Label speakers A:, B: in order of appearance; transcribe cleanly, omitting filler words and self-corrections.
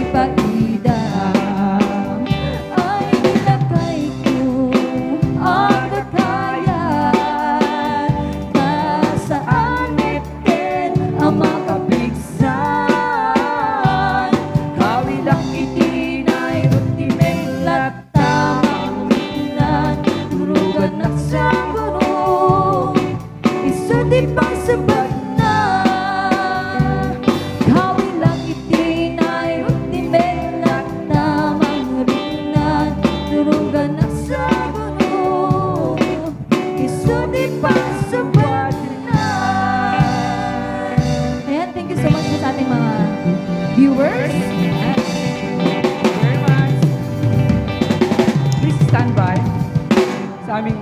A: ipaidam. Ay ilagay ko agrakayan, nasaan itin ang makapigsan. Kawilang itinay ultimate at tamang uminan, turugan at sa guro, isudi pang sabat na. Kawilang itinay ultimate at tamang uminan, turugan at sa guro, isudi pang sabat na. Ayan, thank you so much sa ating mga viewers.
B: Very much. Please stand by sa aming